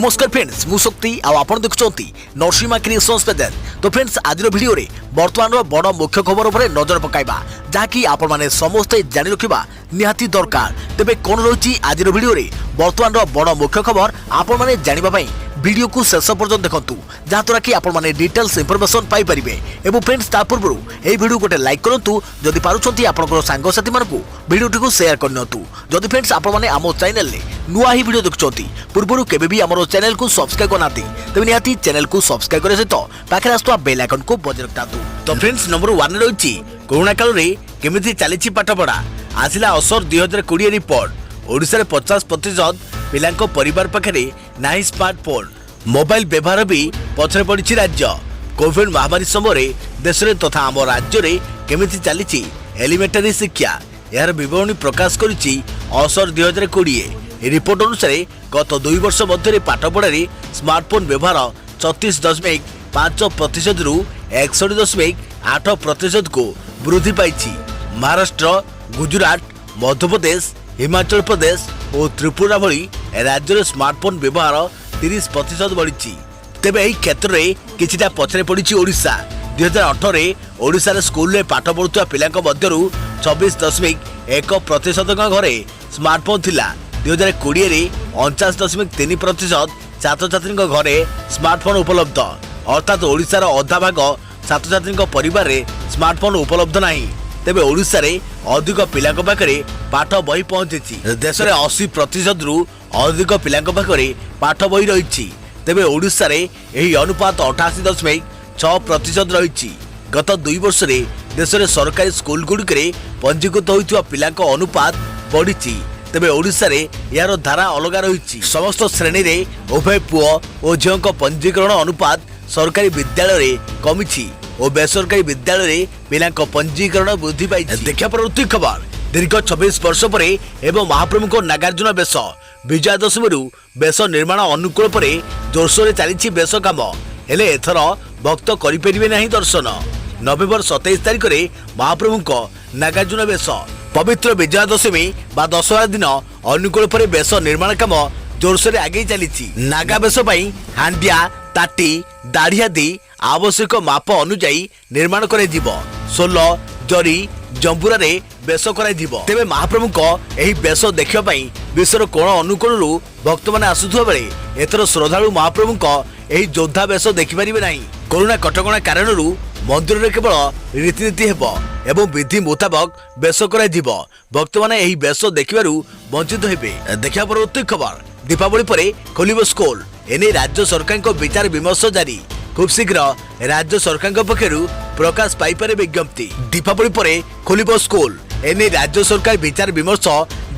नमस्कार फ्रेंड्स मु शक्ति आपण देखुंती नरसिंहा क्रिएशंस पेज। तो फ्रेंड्स आज वीडियो रे वर्तमान बड़ मुख्य खबर उपर नजर पकाइबा जहाँकि आपण माने समस्ते जानि रखिबा निहाती दरकार। तेबे कोन रही आज वीडियो रे वर्तमान बड़ मुख्य खबर आपण माने जानिबा पई वीडियो को शेष पर्यंत देखंतु जहाँद्वारा कि आपण माने डिटेल्स इंफॉर्मेशन पाई परिबे। एवं फ्रेंड्स ता पूर्व ए वीडियो गोटे लाइक करंतु जदि पारुछंती आपनकर सांग साथी मानकु वीडियो को शेयर करनतु। जदि फ्रेंड्स आपण माने आमो चैनल ले नुआ ही वीडियो देखुछंती पूर्वरु केबे भी हमरो चैनल को सब्सक्राइब करनाती तबे निहाती चैनल को सब्सक्राइब करे सहित पाखे आस्तुवा बेल आइकन को बजाय रखतातु। तो फ्रेंड्स नंबर 1 रहिछि कोरोना काल रे केमिति चालिछि पाठ पढ़ा आसिला असर 2020 रिपोर्ट। ओडिसा रे 50% पिलांको परिवार पाखरे नाही स्मार्टफोन मोबाइल व्यवहार भी पछरे पड़िछि राज्य। कोविड महामारी समय देश रे तथा आम राज्य रे केमिति चालिछि एलिमेंटरी शिक्षा यार विवरणी प्रकाश करिछि असर 2020। रिपोर्ट अनुसार गत 2 वर्ष मध्य पाठ पढ़ारे स्मार्टफोन व्यवहार 36.5% रु 61.8% को वृद्धि पाई। महाराष्ट्र, गुजरात, मध्यप्रदेश, हिमाचल प्रदेश और त्रिपुरा भली राज्य में स्मार्टफोन व्यवहार 30% बढ़ी। तेबे एही क्षेत्र में किछिटा पछरे पड़ी ओडिशा। 2018 रे ओडिशा रे स्कूल में पाठ पढ़ुवा पिलांको मध्यरु 26.1% घरे स्मार्टफोन थिला। 2020 रे 49.3% छात्र छात्री घरे स्मार्टफोन उपलब्ध, अर्थात ओडिशार अधा भाग छात्र छात्री परिवार रे स्मार्टफोन उपलब्ध नहीं। तेबे ओडिशा रे अधिक पिलांको पाखरे पाठ बही पहुंची। देश रे 80% रु अधिक पिलांको पाखरे पाठ बही रही। तेबे ओडिशा रे एही अनुपात 88.6% रही। गत 2 वर्ष रे देश रे सरकारी स्कूल गुडिक रे पंजीकृत होइतवा पिलांको अनुपात बढ़ी। तेबे ओडिशा रे यार धारा अलग रही। समस्त श्रेणी रे उभय पुओ और झीओं पंजीकरण अनुपात सरकारी विद्यालय रे कमिछि और बेसरकारी विद्यालय रे पिलांको पंजीकरण वृद्धि पाई। देखा परवर्ती खबर दीर्घ 26 वर्ष पर एवं महाप्रभु को नागार्जुन बेश विजया दशमी रु बेश निर्माण अनुकूल पर जोरसोर चली बेश काम हेले एथर भक्त करें ना दर्शन। नवेम्बर 27 तारिख में महाप्रभु को नागार्जुन बेश पवित्र विजया दशमी बा दशहरा दिन अनुकूल पर बेश निर्माण काम जोरसोर आगे चली। नागा बेश हांडिया, ताटी, दाढ़ी आदि आवश्यक माप अनुजाई निर्माण कर सोल, जरी, जंबुरा रे बेश कर। तेबे महाप्रभु को एही बेश देखिबा पई विश्वर कोण अनुकोणरू भक्त माने आसुथुवा बेले एथर श्रद्धालु महाप्रभु को एही योद्धा बेश देखि परिबे नाही। कोरोना कटकणा कारणरू मंदिर रे केवल रीतिनीति हेबो एवं विधि मुताबक बेश कर। भक्त माने एही बेश देखिबारू वंचित हेबे। देखा परवर्ती खबर दीपावली पर खोलिबो स्कूल एने राज्य सरकार को विचार विमर्श जारी। खूब शीघ्र राज्य सरकार पक्षर प्रकाश पाइपर विज्ञप्ति। दीपावली पर खोलिबो स्कूल एने राज्य सरकार विचार विमर्श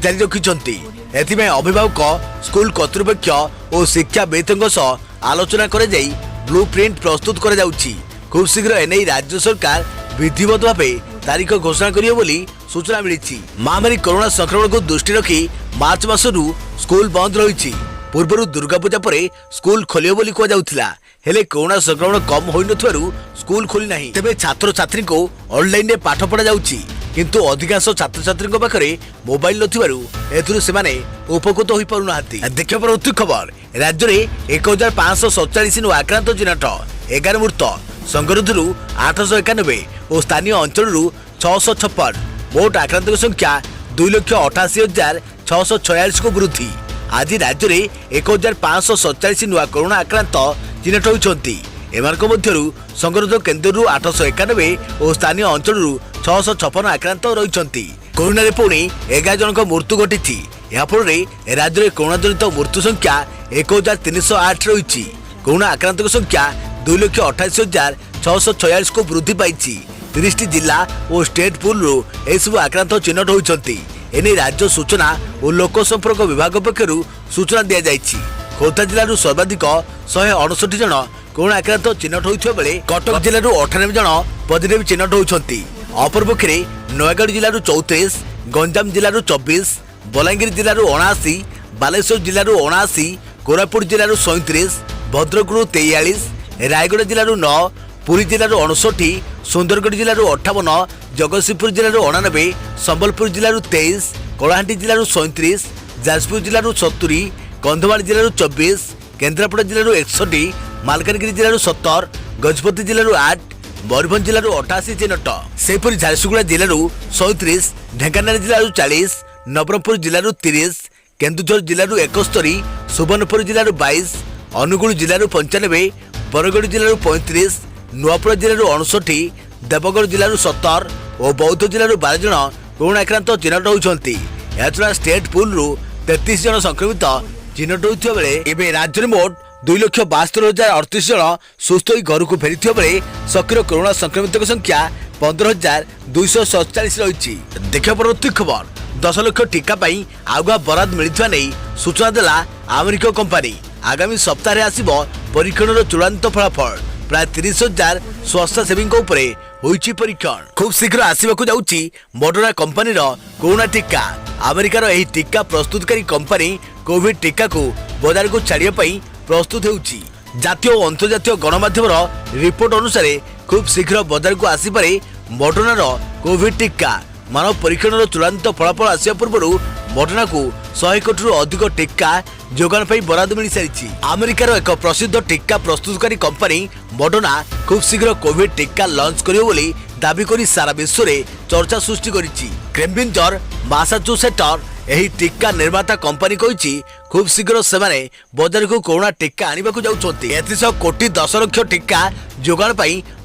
जारी रखिछंती। एथिमे अभिभावक, स्कूल कर्तृपक्ष और शिक्षाविदों सह आलोचना करे जाई ब्लूप्रिंट प्रस्तुत करे जाउछि। खूब शीघ्र एने राज्य सरकार विधिवत भावे तारीख घोषणा करियो बोली सूचना मिली। महामारी कोरोना संक्रमण को दृष्टि रखी मार्च मासरू स्कूल बंद रही। पूर्व दुर्गा पूजा पर स्कूल खोलियो बोली कह जाउथिला हेले कोरोना संक्रमण कम होई नथुवारु स्कूल खोली नाही। तेबे छात्र छात्री को ऑनलाइन रे पाठ पढ़ा जाउछि किंतु अधिकांश छात्र छात्री को पाखरे मोबाइल नथिवारु एथुरु सेमाने उपकृत होई पारु नाहांती। देखिबा पर उत्तम खबर राज्य रे 1547 नु आक्रांत चिन्हट 11 मृत संगरोधरु 891 और स्थानीय अंचलरु 656 मोट आक्रांत संख्या 2,88,646 को वृद्धि। आज राज्य में 1547 नुआ कोरोना आक्रांत चिन्हट होती। एमानक मध्यरु संगरोध केन्द्रु 891 और स्थानीय अंचलरु 656 आक्रांत रही। कोरोना रे पुणी 11 जनक मृत्यु घटी। याफल राज्य में कोरोना जनित मृत्यु संख्या 1308 रही। कोरोना आक्रांत संख्या 2,88,646 को वृद्धि पाई। 30 जिला और स्टेट पूल एसबू आक्रांत चिन्हट होती। एने राज्य सूचना और लोक संपर्क विभाग पक्षरु सूचना दिया जायछि। खोर्धा जिल्लारू सर्वाधिक 159 जन कोरोना आक्रांत चिन्हट होइथिबा बेले कटक जिल्लारू 98 जन पॉजिटिव चिन्हट होइछंती। अपरपक्षे नयगढ़ जिल्लारू 34, गंजाम जिल्लारू 24, बलांगीर जिल्लारू 79, बालेश्वर जिल्लारू 79, कोरापुट जिल्लारू 37, भद्रकरू 43, रायगढ़ जिल्लारू 9, पुरी जिल्लारू 59, सुंदरगढ़ जिल्लारू 58, जगतसिंहपुर जिल्लारू 89, संबलपुर जिल्लारू 23, कलाहांडी जिल्लारू 37, जाजपुर जिल्लारू 70, कंधमाल जिल्लारू 24, केन्द्रापड़ा जिलूर 61, मालकानगिरी जिलूर 70, गजपति जिलूर 8, मयूरभंज जिलूर 88 चिन्हट। सेपरी झारसुगुड़ा जिलूर 37, ढेंकानाल जिलूर 40, नवरंगपुर जिलूर 30, केन्दुझर जिलूर 71, सुवर्णपुर जिलूर 22, अनुगुल जिलूर 95, बरगड़ जिलूर 35, नुआपड़ा जिलूर 59, देवगढ़ जिलूर 70 और बौद्ध जिलूर 12 जन कोरोना आक्रांत चिन्हट होती। एहाछड़ा स्टेट पूल 33 जन संक्रमित चिन्हट होता बेले एवं राज्य में मोट 2,72,038 जन सुस्थ हो घर को फेरी बेले सक्रिय कोरोना संक्रमित संख्या 15,247 रही। देखा परवर्ती खबर 10 लाख टीका आगुआ बराद मिलता नहीं सूचना देला अमेरिका कंपानी। आगामी सप्ताह आसिब परीक्षण चूड़ांत फलाफल। प्राय 30,000 स्वास्थ्यसेवी परीक्षण खूब शीघ्र आसवाक जाऊँगी मॉडर्ना कंपानी कोरोना टीका। अमेरिकार यह टीका प्रस्तुतकारी कंपानी कोविड टीका को बाजार को छाड़िया प्रस्तुत होउछि। जातीय और अंतर्जातीय गणमाध्यम रिपोर्ट अनुसार खूब शीघ्र बाजार को आसीपारे मॉडर्नार कोविड टीका। मानव परीक्षण चूड़ांत फलाफल आसिया पूर्व मॉडर्ना को 100 कोटी अधिक टीका जोगान बराद मिल सारी। अमेरिकार एक प्रसिद्ध टीका प्रस्तुतकारी कंपानी मॉडर्ना खूब शीघ्र कोविड टीका लॉन्च करियो बोली दाबी करी सारा विश्व में चर्चा सृष्टि करिछि। क्रेम्बिंजर मासाचुसेटर यही टीका निर्माता कंपानी कही खूब शीघ्र से बाजार को कोरोना टीका आने को जाऊँच। 33 कोटी 10 लाख टीका जोगान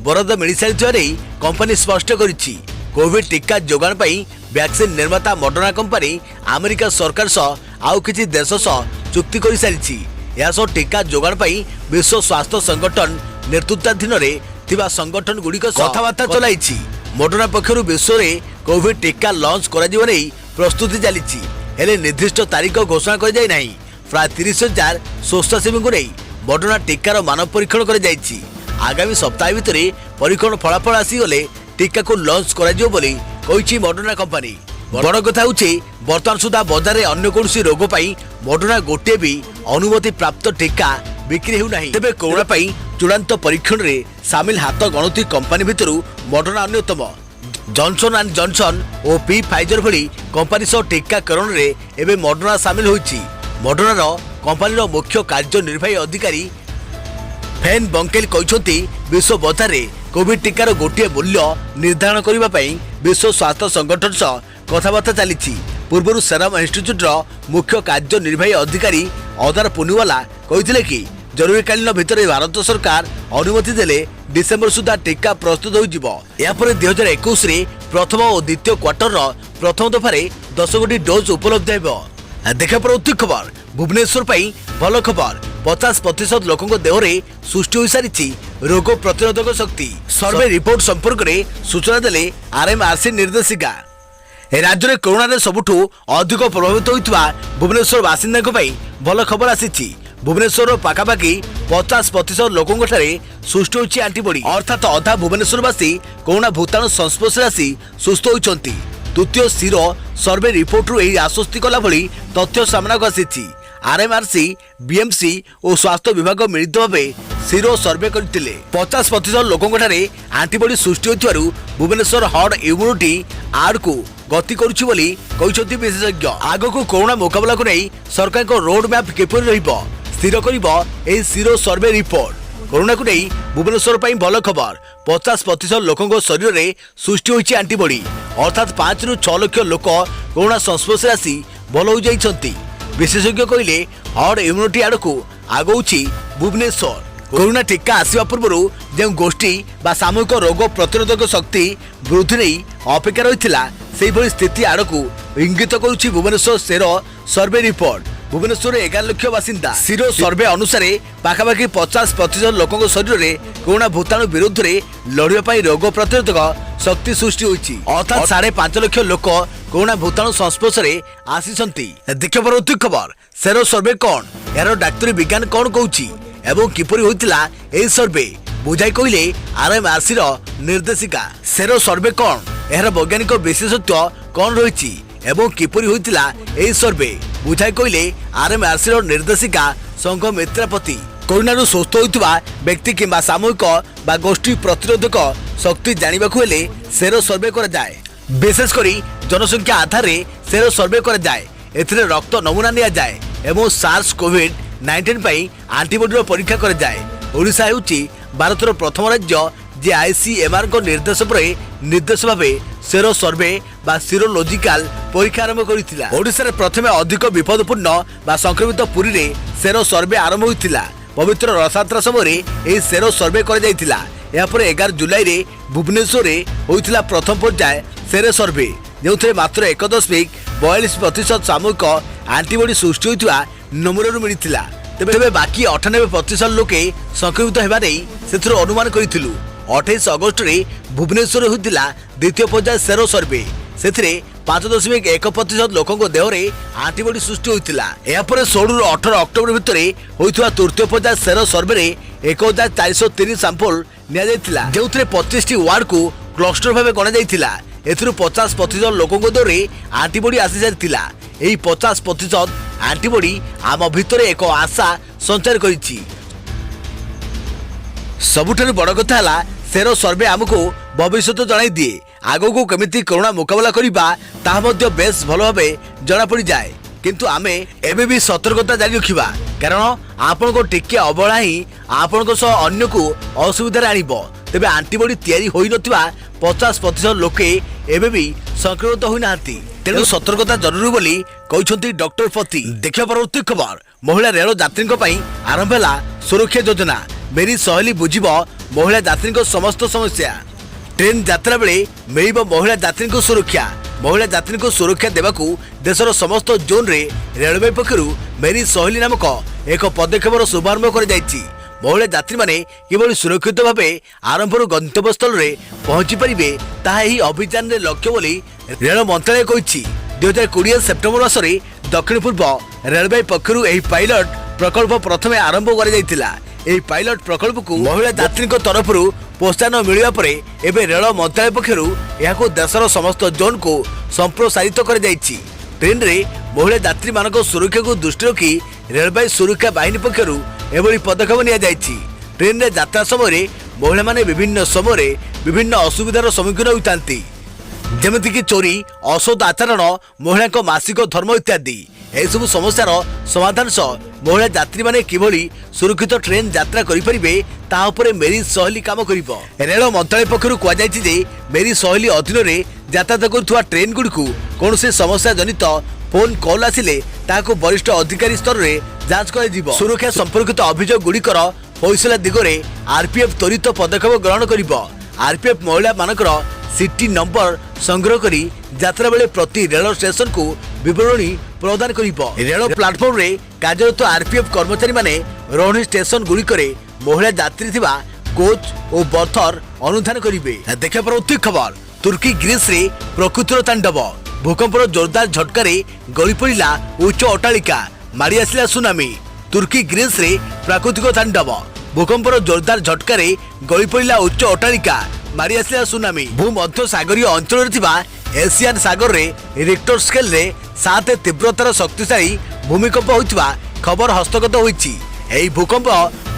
बराद मिल सारी कंपानी स्पष्ट करिछि। कोविड टीका जोगान वैक्सीन निर्माता मॉडर्ना कंपानी अमेरिका सरकार सह आउ किछि देश सह चुक्ति कर सारी। टीका जोगान विश्व स्वास्थ्य संगठन नेतृत्वाधीन थिबा संगठन गुड़िक कथबार्ता चलाई। मॉडर्ना पक्षरु विश्व में कोविड टीका लॉन्च करा नहीं प्रस्तुति चली हेले निर्दिष्ट तारीख घोषणा कर जाय नहीं। प्राय 30,000 स्वास्थ्यसेवी को नहीं मॉडर्ना टीकार मानव परीक्षण कर जायछि। आगामी सप्ताह भितर परीक्षण फलाफल आसीगले टीका को लॉन्च करा बोली कहिछि मॉडर्ना कंपानी। बड़ कथा होछि वर्तमान सुधा बाजार में अन्य कौन रोग पाई मॉडर्ना गोटे भी अनुमति प्राप्त टीका बिक्री हो नहीं। तेबे कोरोना चूड़ांत परीक्षण रे सामिल हाथ गणती कंपानी भितर Moderna Anyatam. Johnson and Johnson और पी फाइजर भली कंपानी सह टीकाकरण रे एबे मॉडर्ना सामिल होइछि। मॉडर्ना कंपानी मुख्य कार्यनिर्वाही अधिकारी फेन बंकेल कहते विश्व बाजार में कोविड टीकार गोटे मूल्य निर्धारण करने विश्व स्वास्थ्य संगठन सह कथबार्ता चली। पूर्व सेरम इंस्टीट्यूट मुख्य कार्यनिर्वाही अधिकारी अदार पुनिवाला कहते कि जरूरीकालीन भितर भारत सरकार अनुमति देले डिसेम्बर सुधा टीका प्रस्तुत होपर 2021 रे प्रथम और द्वितीय क्वार्टर प्रथम दफारे 10 कोटी डोज उपलब्ध हो। देखा परवर्ती खबर भुवनेश्वर भल खबर 50% लोकों देह में सृष्टि हो सारी रोग प्रतिरोधक शक्ति। सर्वे रिपोर्ट संपर्क में सूचना देले आरएमआरसी निर्देशिका। राज्य में कोरोना सबुठ अधिक प्रभावित होता भुवनेश्वर बासिंदा भल खबर आसी। भुवनेश्वर पाखापाखि 50% लोकों सृष्टि होती आंटीबॉडी अर्थात अधा भुवनेश्वरवासी कोरोना भूताणु संस्पर्श आसी सुस्थ होती। तृतीय सिरो सर्वे रिपोर्ट रु आश्वस्ति कला भली तथ्य सामना को आसी। आरएमआरसी बीएमसी और स्वास्थ्य विभाग मिलित भाव सिरो सर्वे करते 50% लोकों आंटीबॉडी सृष्टि होती भुवनेश्वर हर्ड इम्यूनिटी आड़ को गति करुछि बोली कहते विशेषज्ञ। आग को कोरोना मुकाबला को नहीं सरकार को रोड मैप किपर रहिबो स्थिर करिबो ए सिरो सर्वे रिपोर्ट। कोरोना को नहीं भुवनेश्वर भल खबर 50% लोकों शरीर में सृष्टि होती आंटीबॉडी अर्थात 5 ରୁ 6 लाख लोक कोरोना संस्पर्श आसी भल हो जाइछंती। विशेषज्ञ कहले हर्ड इम्यूनिटी आड़ को आगौछि भुवनेश्वर। कोरोना टीका आसवा पूर्व जो गोष्ठी बा सामूहिक रोग प्रतिरोधक शक्ति वृद्धि नहीं अपेक्षा रही से स्थिति आड़ को इंगित करुछि Bhubaneswar sero survey report. Bhubaneswar 11 lakh बासिंदा सिरो सर्वे अनुसार पाखापाखि 50% लोकों शरीर में कोरोना भूताणु विरुद्ध में लड़िया रोग प्रतिरोधक शक्ति सृष्टि होती अर्थात 5.5 लाख लोक कोरोना भूताणु संस्पर्श में आसी। देखा परवर्ती खबर सेरो सर्वे कौन यार डाक्तरी विज्ञान कौन कहूँ एवं किपरि होइतिला ए सर्वे बुझाई कहले आरएमआरसी निर्देशिका। सेरो सर्वे कौन यार वैज्ञानिक विशेषत्व कौन रही एवं किपरि होइतिला ए सर्वे बुझाई कहले आरएमआरसी निर्देशिका संघ मित्रापति। कोरोना सुस्थ होइतिबा व्यक्ति किंबा सामूहिक बा गोष्ठी प्रतिरोधक शक्ति जानिबाकु हेले सेरो सर्वे करा जाय। विशेषकर जनसंख्या आधार सेरो सर्वे करा जाय। एथिरे रक्त नमूना निया जाय एवं सार्स कोविड कोविड-19 ପାଇଁ आंटीबॉडी परीक्षा କରାଯାଏ। ओडिशा ହେଉଛି भारतर प्रथम राज्य जे आईसीएमआर को निर्देश पर निर्देश भावे सेरो सर्वे बा सीरोलॉजिकल परीक्षा आरंभ करथिला। ओडिशा रे प्रथमे अधिक विपदपूर्ण बा संक्रमित पुरी रे सेरो सर्वे आरंभ होइतिला। पवित्र रथयात्रा समय एही सेरो सर्वे कर जाइतिला। या पर 11 जुलाई रे भुवनेश्वर रे होइतिला प्रथम पर्याय सेरो सर्वे, जेउथे मात्र 1.42% सामूहिक आंटीबॉडी सृष्टि होइतिवा नमूनारू मिलितिला। तेबे बाकी 98% लोके संक्रमित हेबा नै सेथरो अनुमान करिथिलु। 28 अगस्त रे भुवनेश्वर होइतिला द्वितीय पर्याय सेरो सर्वे। सेथिरे 5.1% लोकंको देह रे आंटीबॉडी सृष्टि होइतिला। या पर 16 रु 18 अक्टोबर भितरे होइतवा तृतीय पर्याय सेरो सर्वे रे 1403 सैंपल निया जाइतिला, जेउथरे 25 टी वार्ड को क्लस्टर भाबे गणा जाइतिला। एथुरु 50% लोकंको देह रे आंटीबॉडी आसी जाइतिला। एही 50% आंटीबॉडी आम भितरे एक आशा संचार करिछि। सबुठारु बड़ कथा हला सेरो सर्वे आमको भविष्य जणाई दिए। आगो को केमिति कोरोना मुकाबला करिबा ताहा मध्ये बेस भलो भाबे जणा पड़ी जाए। किंतु आमे एबे भी सतर्कता जारी रखिबा, कारण आपन को टिके अबळा ही आपन को सह अन्य को असुविधा रे आनिबो। तेबे आंटीबॉडी तयारी होई नथिबा 50% लोके एबे भी संक्रमित होई नांती। तेणु सतर्कता जरूरी बोली कहउछंती डॉक्टर पति। देखिया परवर्ती खबर, महिला रेल यात्री पई आरंभ होला सुरक्षा योजना। मेरी सहेली बुझिबो महिला यात्री समस्त समस्या। ट्रेन यात्रा बेले मिलिबो महिला यात्री सुरक्षा। महिला यात्री सुरक्षा देवाकू देशर समस्त जोन रे रेलवे पक्षरु मेरी सहेली नामक एक पदक्षेपर शुभारंभ कर जाइछि। महिला यात्री माने किभली सुरक्षित भावे आरंभर गंतव्य स्थल रे पहुंची परिबे ताहा एही अभियान रे लक्ष्य बोली रेल मंत्रालय कहिछि। 2020 सेप्टेम्बर मासरे दक्षिण पूर्व रेलवे पक्षरु एही पायलट प्रकल्प प्रथमे आरंभ कर जाइतिला। एही पायलट प्रकल्प को महिला यात्री तरफ प्रोत्साहन मिलवा पर एबे रेल मंत्रालय पक्षरु एहाको देशर समस्त जोन को संप्रसारित कर जाइछि। ट्रेन रे महिला यात्री मानक सुरक्षा को दृष्टि रखी रेलवे सुरक्षा बाहिनी पक्षरु एभली पदक्षेप निया जाइछि। ट्रेन रे यात्रा समय महिला माने विभिन्न समय विभिन्न असुविधार सम्मुखीन होइतांती, जेमिति कि चोरी, असद आचरण, महिला को मासिक धर्म इत्यादि। एसबु समस्यार समाधान सह महिला यात्री माने किभली सुरक्षित ट्रेन यात्रा करि परिबे ता उपरे मेरी सहेली काम करिबो। रेल मंत्रालय पक्षरु कुआ जायछि जे मेरी सहेली अधीन रे यातायात करुवा ट्रेन गुडीकू कोनोसी समस्या जनित फोन कॉल आसिले ताको वरिष्ठ अधिकारी स्तर रे जांच कर दिबो। सुरक्षा संपर्कित अभियोग गुडीकर फैसला दिगरे आरपीएफ त्वरित पदक्षेप ग्रहण करिबो। आरपीएफ महिला मानकर सिटी नंबर संग्रह करी यात्रा बेले प्रति रेल स्टेशन को विवरणी प्रदान करिबो। रेल प्लाटफॉर्म रे कार्यरत आरपीएफ कर्मचारी माने रोहणी स्टेशन गुड़िकरे महिला यात्री थिबा कोच और बर्थर अनुधान करिबे। देखा परवर्ती खबर, तुर्की ग्रीस रे प्रकृतिर तांडव। भूकंपर जोरदार झटकारे गली पड़िला उच्च अट्टालिका, मारी आसिला सुनामी। तुर्की ग्रीस रे प्राकृतिक तांडव। भूकंपर जोरदार झटकारे गली पड़िला उच्च अट्टालिका, मारी आसिला सुनामी। भूमध्य सागरीय अंचल रे थिबा एशियन सागर रे रिक्टर स्केल रे 7 तीव्रतार शक्तिशाली भूमिकंप होइतिबा खबर हस्तगत होइछि। एही भूकंप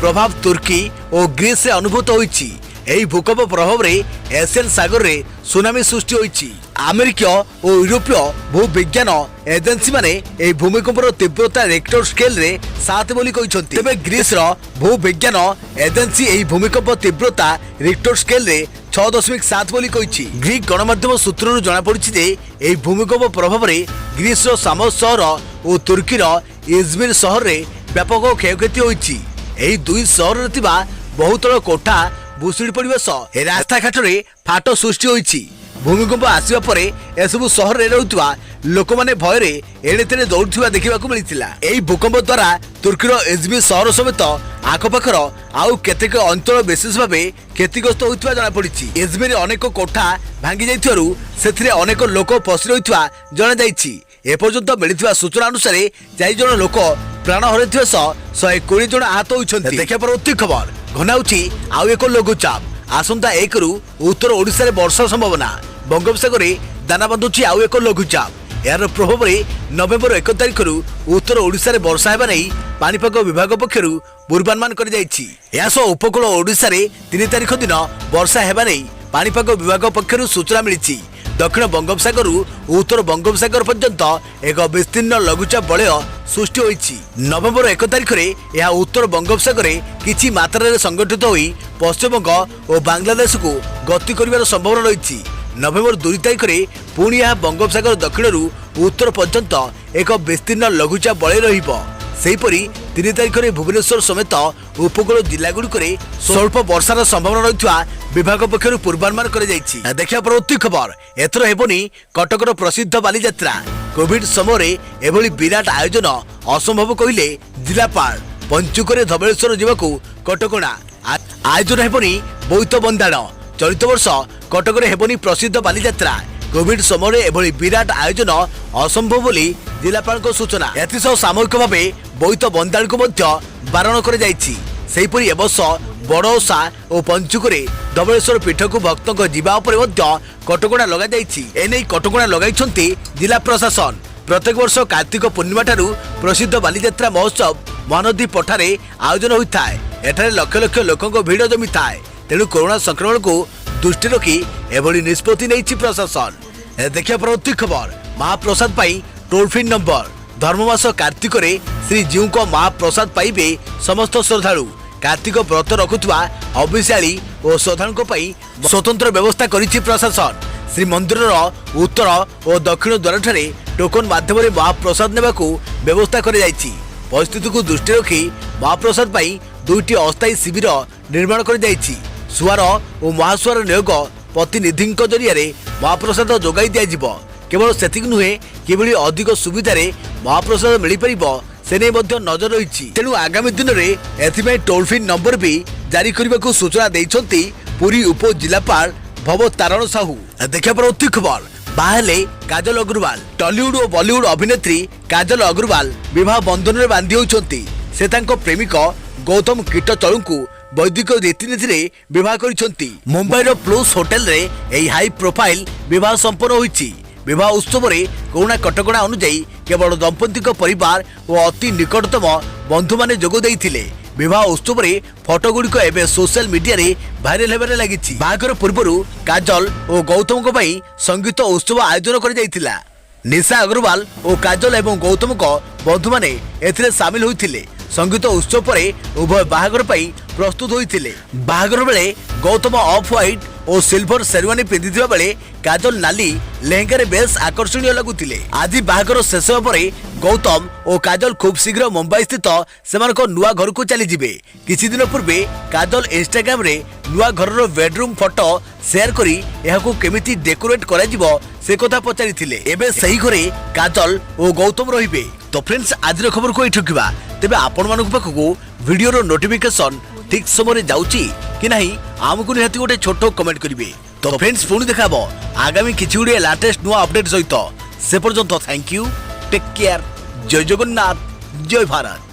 प्रभाव तुर्की और ग्रीस रे अनुभूत होइछि। एही भूकंप प्रभाव रे एशियन सागर रे सुनामी सृष्टि होइछि। अमेरिका और यूरोपीय भूविज्ञान एजेंसी माने एही भूमिकंपर तीव्रता रिक्टर स्केल रे 7 बोली कहिसंती। तबे ग्रीस रो भूविज्ञान एजेंसी एही भूमिकंप तीव्रता रिक्टर स्केल रे 6.7 बोली कहिछि। ग्रीक गणमाध्यम सूत्रରୁ जणा पड़िछि जे एही भूमिकंप प्रभाव रे ग्रीस रो सामोस शहर और तुर्की रो इजमिर शहर रे व्यापक क्षयक्षति होइछि। एही दुई शहर रे थिबा बहुतल कोठा भूसुड़ी पड़िबा सह रास्ता घाट रे फाट सृष्टि होइछि। भूमिकंप आसिबा परे एसबु शहर रे रहुतवा लोक माने भय रे एणे तेणे दौड़ुवा देखिबाकू मिलिथिला। एही भूकंप द्वारा तुर्कीर इजमिर शहर समेत आखपाखर आउ केतेक अंचल विशेष भावे क्षतिग्रस्त होइतवा जणा पड़िछि। इजमिर अनेक कोठा भांगी जाइथिवारु सेथिरे अनेक लोक पसि रहितवा जणा जाइछि। एपर्यंत मिलिथिवा सूचना अनुसार 4 जण लोक प्राण हरैथिवा सह 120 जण आहत होइछन्ति। देखिया परवर्ती खबर, घनाउछि आउ एक लघुचाप। आसंता 1 रु उत्तर ओडिशा रे वर्षा संभावना। बंगोपसागर दाना बांधुछि आउ एक लघुचाप। यार प्रभाव में नवेम्बर 1 तारिख रु उत्तर ओडिशा रे वर्षा हेबा नै पानीपाग विभाग पक्षरु पूर्वानुमान कर जाइछि। यासो उपकूल ओडिशा रे 3 तारिख दिन वर्षा हेबा नै पानीपाग विभाग पक्षरु सूचना मिलिछि। दक्षिण बंगोपसागर उत्तर बंगोपसागर पर्यंत एक विस्तीर्ण लघुचाप वलय सृष्टि होईछि। नवेम्बर 1 तारिख रे यह उत्तर बंगोपसागर किछि मात्रा संगठित होई पश्चिमबंग और बांग्लादेश को गति करिवार संभावना रही। नवेम्बर 2 तारिख रे पुणी यह बंगोपसागर दक्षिणरू उत्तर पर्यंत एक विस्तीर्ण लघुचाप बलय रहिबो। सेहीपरि 3 तारिख रे भुवनेश्वर समेत उपकूल जिलागुड़िक स्वल्प वर्षार संभावना रही विभाग पक्षर पूर्वानुमान कर देखा परवर्ती खबर। एथर हेबनी कटकर प्रसिद्ध बालीजात्रा। कोविड समय एभली विराट आयोजन असंभव कहले जिलापाल। पंचुकरे धबलेश्वर जीवाकू कटकणा आयोजन हेबनी बोईत बंधाण। चलित वर्ष कटकरे हेबनी प्रसिद्ध बालीजात्रा। कोविड समय एभली विराट आयोजन असंभव बोली जिलापाल सूचना। एथिसह सामूहिक भाव बोईत बंदाण को बारण कर सेहीपरि एबर्ष बड़ओषा और पंचुकरे धबलेश्वर पीठ को भक्तों जीवा कटकणा लगाई। एने कटकणा लगाई जिला प्रशासन। प्रत्येक वर्ष कार्तिक पूर्णिमा ठारू प्रसिद्ध बालीजात्रा महोत्सव महानदी पठारे आयोजन होता है। एठारे लक्ष लक्ष लोकों भीड़ जमी थाए। तेणु कोरोना संक्रमण को दृष्टि रखी एभली निष्पत्ति नहीं प्रशासन। देखिए परवर्ती खबर। महाप्रसाद पाई टोल फ्री नंबर। धर्ममास कार्तिक श्री जीव को महाप्रसाद पाइबे समस्त श्रद्धालु। कार्तिक व्रत रखुवा अभिषाली और श्रद्धालुओं स्वतंत्र व्यवस्था करिछि प्रशासन। श्रीमंदिर उत्तर और दक्षिण द्वार टोकन माध्यम महाप्रसाद नेबाकू व्यवस्था कर परिस्थिति को दृष्टि रखी महाप्रसाद दुईटी अस्थायी शिविर निर्माण कर सुआर और महासुआर नियोग प्रतिनिधि जरिए महाप्रसाद जोगाई दिज्व। केवल सेतिक नुहे किभली अधिक सुविधा महाप्रसाद मिल पार से नहीं नजर रही। तेणु आगामी दिन में एथिपाई टोल फ्री नंबर भी जारी करने को सूचना देइछंती पुरी उप जिलापाल भव तारण साहू। देखा परवर्ती खबर। बाहले काजल अग्रवाल। टॉलीवुड और बॉलीवुड अभिनेत्री काजल अग्रवाल विवाह बंधन में बांधि होती। से तांको प्रेमिक गौतम कीटचलू को वैदिक रीतिनीति विवाह करिसेंती। मुंबईर प्लूस होटेल रे एही हाई प्रोफाइल विवाह संपन्न होईछि। विवाह उत्सव में कोरोना कटकणा अनुଯାयी केवल दंपति परिवार और अति निकटतम बंधु माने जोग देइथिले। विवाह उत्सव में फोटो गुड़िक एवं सोशल मीडिया रे भाइराल होबार लागिछि। बाहागर पूर्व काजल और गौतम को संगीत उत्सव आयोजन कर जाइथिला। निशा अग्रवाल और काजल एवं गौतम को बंधु माने एथिरे शामिल होइथिले। संगीत उत्सव पर उभय बाहागर प्रस्तुत होइथिले। बाहागर बेले गौतम ऑफ व्हाइट और सिल्वर शेरवानी पिंधिथिबा बेले काजल नाली लेहेंगा बेस आकर्षणीय लगुथिले। आज बाहागर शेष होगा पर गौतम और काजल खूब शीघ्र मुंबई स्थित सेमानक नुआ घर को चली जिबे। किछि दिन पूर्वे काजल इंस्टाग्राम रे नुआ घर बेडरूम फोटो शेयर करी एहाकू केमिति डेकोरेट करा जिवो से कथा पचारिथिले। एबे सही घरे काजल और गौतम रहिबे। तो फ्रेंड्स आज खबर को ठुकिबा तेबे आपण मानक पाखको वीडियो रो नोटिफिकेशन ठीक समय जाउची कि नहीं आमको निहाती गोटे छोट कमेंट करिवे। तो फ्रेंड्स पुणी देखाबो आगामी किछि गुडे लेटेस्ट नुआ अपडेट सहित। से पर्यंत थैंक यू, टेक केयर, जय जगन्नाथ, जय भारत।